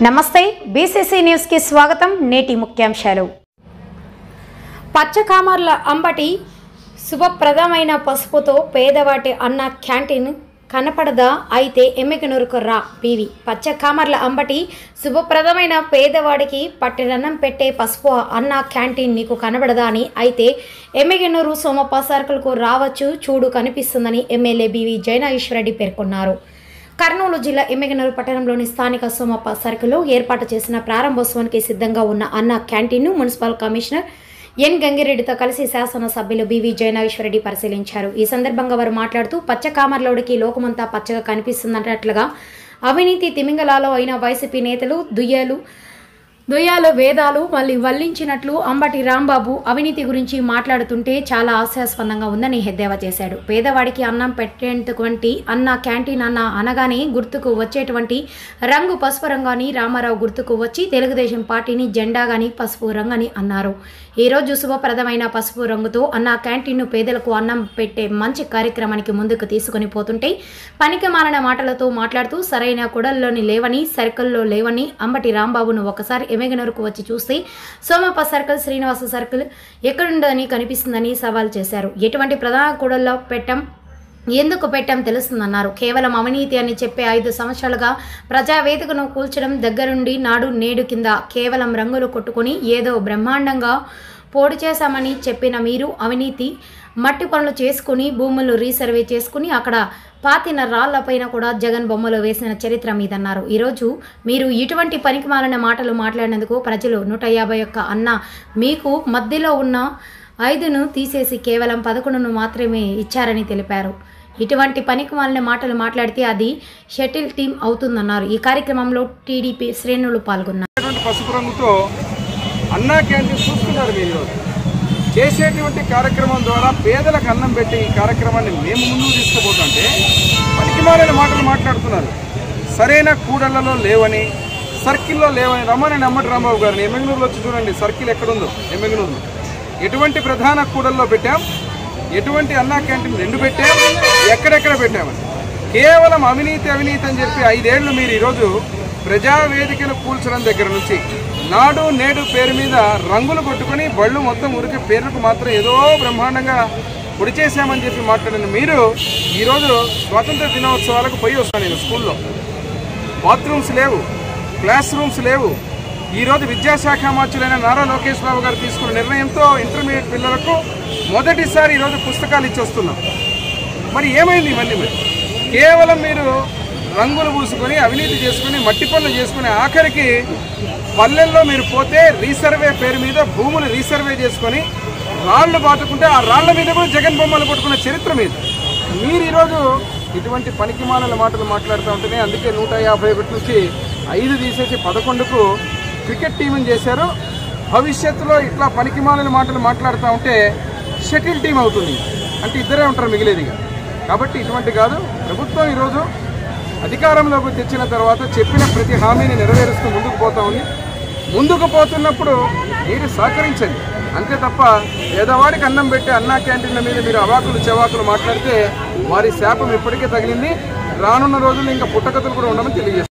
నమస్తే BCC news కి స్వాగతం। నేటి ముఖ్యాంశాలు। పచ్చకామర్ల అంబటి శుభప్రదమైన పసుపుతో పేదవాటి అన్న క్యాంటీన్ కనపడదా అయితే ఎమ్మిగనూరుకు రా పీవి। పచ్చకామర్ల అంబటి శుభప్రదమైన పేదవాడికి పట్టెడన్నం పెట్టే పసుపు అన్న క్యాంటీన్ నీకు కనబడదా అని అయితే ఎమ్మిగనూరు సోమప్ప సర్కిల్కు రావచ్చు చూడు కనిపిస్తుందని ఎమ్మెల్యే బివి జయనాగేశ్వరరెడ్డి పేర్కొన్నారు। కర్నూలు జిల్లా ఎమ్మిగనూరు పట్టణంలోని స్థానిక సోమప్ప సర్కిల్లో ఏర్పాటు చేసిన ప్రారంభోత్సవానికి సిద్ధంగా ఉన్న అన్న క్యాంటీన్ను మున్సిపల్ కమిషనర్ ఎన్ గంగిరెడ్డితో కలిసి శాసనసభ్యులు బివి జయనాగేశ్వరరెడ్డి పరిశీలించారు। ఈ సందర్భంగా వారు మాట్లాడుతూ పచ్చకామర్లోడికి లోకమంతా పచ్చగా కనిపిస్తుందన్నట్లుగా అవినీతి తిమింగలాలో అయిన వైసీపీ నేతలు దుయ్యాలు వేదాలు మళ్ళీ వల్లించినట్లు అంబటి రాంబాబు అవినీతి గురించి మాట్లాడుతుంటే చాలా హాస్యాస్పదంగా ఉందని ఎద్దేవా చేశాడు। పేదవాడికి అన్నం పెట్టేటువంటి అన్న క్యాంటీన్ అన్న అనగానే గుర్తుకు వచ్చేటువంటి రంగు పసుపు రంగాని రామారావు గుర్తుకు వచ్చి తెలుగుదేశం పార్టీని జెండాగాని పసుపు రంగని అన్నారు। ఈరోజు శుభప్రదమైన పసుపు రంగుతో అన్న క్యాంటీన్ను పేదలకు అన్నం పెట్టే మంచి కార్యక్రమానికి ముందుకు తీసుకుని పోతుంటే పనికి మాలిన మాటలతో మాట్లాడుతూ సరైన కుడల్లోని లేవని సర్కిల్లో లేవని అంబటి రాంబాబును ఒకసారి ఎమ్మిగనూరుకు వచ్చి చూస్తే సోమప్ప సర్కిల్ శ్రీనివాస సర్కిల్ ఎక్కడుందని కనిపిస్తుందని సవాల్ చేశారు। ఎటువంటి ప్రధాన కూడల్లో ఎందుకు పెట్టాం తెలుస్తుందన్నారు। కేవలం అవినీతి అని చెప్పే 5 సంవత్సరాలుగా ప్రజావేదికను కూల్చడం దగ్గరుండి నాడు నేడు కింద కేవలం రంగులు కొట్టుకుని ఏదో బ్రహ్మాండంగా పోడు చేశామని చెప్పిన మీరు అవినీతి మట్టి పనులు చేసుకుని భూములు రీసర్వే చేసుకుని అక్కడ పాతిన రాళ్లపైన కూడా జగన్ బొమ్మలు వేసిన చరిత్ర మీదన్నారు। ఈరోజు మీరు ఇటువంటి పనికిమాలిన మాటలు మాట్లాడినందుకు ప్రజలు 151 అన్న మీకు మధ్యలో ఉన్న 5ను తీసేసి కేవలం 11ను మాత్రమే ఇచ్చారని తెలిపారు। ఇటువంటి పనికిమాలిన మాటలు మాట్లాడితే అది షటిల్ టీం అవుతుందన్నారు। ఈ కార్యక్రమంలో టీడీపీ శ్రేణులు పాల్గొన్నారు। పసుపు రంగుతో అన్నా క్యాంటీన్ చూస్తున్నారు మీరు చేసేటువంటి కార్యక్రమం ద్వారా పేదలకు అన్నం పెట్టి ఈ కార్యక్రమాన్ని మేము ముందుకు తీసుకుపోతుంటే పనికిమాలిన మాటలు మాట్లాడుతున్నారు। సరైన కూడళ్లలో లేవని సర్కిల్లో లేవని రమ్మని అంబటి రాంబాబు గారిని ఎమ్మిగనూరులో వచ్చి చూడండి సర్కిల్ ఎక్కడుందో ఎమ్మిగనూరులో ఎటువంటి ప్రధాన కూడల్లో పెట్టాం ఎటువంటి అన్నా క్యాంటీన్ 2 పెట్టాం ఎక్కడెక్కడ పెట్టామని కేవలం అవినీతి అని చెప్పి 5 ఏళ్లు మీరు ఈరోజు ప్రజావేదికను కూల్చడం దగ్గర నుంచి నాడు నేడు పేరు మీద రంగులు కొట్టుకుని బళ్ళు మొత్తం ఉరికి పేరుకు మాత్రం ఏదో బ్రహ్మాండంగా పొడి చేశామని చెప్పి మాట్లాడిన మీరు ఈరోజు స్వాతంత్ర దినోత్సవాలకు పోయి వస్తాను నేను స్కూల్లో బాత్రూమ్స్ లేవు క్లాస్ రూమ్స్ లేవు। ఈరోజు విద్యాశాఖ మంత్రులైన నారా లోకేష్ బాబు గారు తీసుకున్న నిర్ణయంతో ఇంటర్మీడియట్ పిల్లలకు మొదటిసారి ఈరోజు పుస్తకాలు ఇచ్చొస్తున్నాం। మరి ఏమైంది ఇవన్నీ మరి కేవలం మీరు రంగులు పూసుకొని అవినీతి చేసుకుని మట్టి పనులు చేసుకుని ఆఖరికి పల్లెల్లో మీరు పోతే రీసర్వే పేరు మీద భూములు రీసర్వే చేసుకొని రాళ్లు బాటుకుంటే ఆ రాళ్ల మీద కూడా జగన్ బొమ్మలు కొట్టుకున్న చరిత్ర మీద మీరు ఈరోజు ఇటువంటి పనికిమాలిన మాటలు మాట్లాడుతూ ఉంటేనే అందుకే 151 నుంచి 5 తీసేసి 11కు క్రికెట్ టీంని చేశారు। భవిష్యత్తులో ఇట్లా పనికిమాలిన మాటలు మాట్లాడుతూ ఉంటే షటిల్ టీం అవుతుంది అంటే ఇద్దరే ఉంటారు మిగిలేదిగా। కాబట్టి ఇటువంటి కాదు ప్రభుత్వం ఈరోజు అధికారంలోకి తెచ్చిన తర్వాత చెప్పిన ప్రతి హామీని నెరవేరుస్తూ ముందుకు పోతా ఉంది। ముందుకు పోతున్నప్పుడు మీరు సహకరించండి అంతే తప్ప పేదవాడికి అన్నం పెట్టే అన్నా క్యాంటీన్ల మీద మీరు అవాకులు చెవాకులు మాట్లాడితే వారి శాపం ఇప్పటికే తగిలింది। రానున్న రోజుల్లో ఇంకా పుట్టకథలు కూడా ఉండమని తెలియజేస్తారు।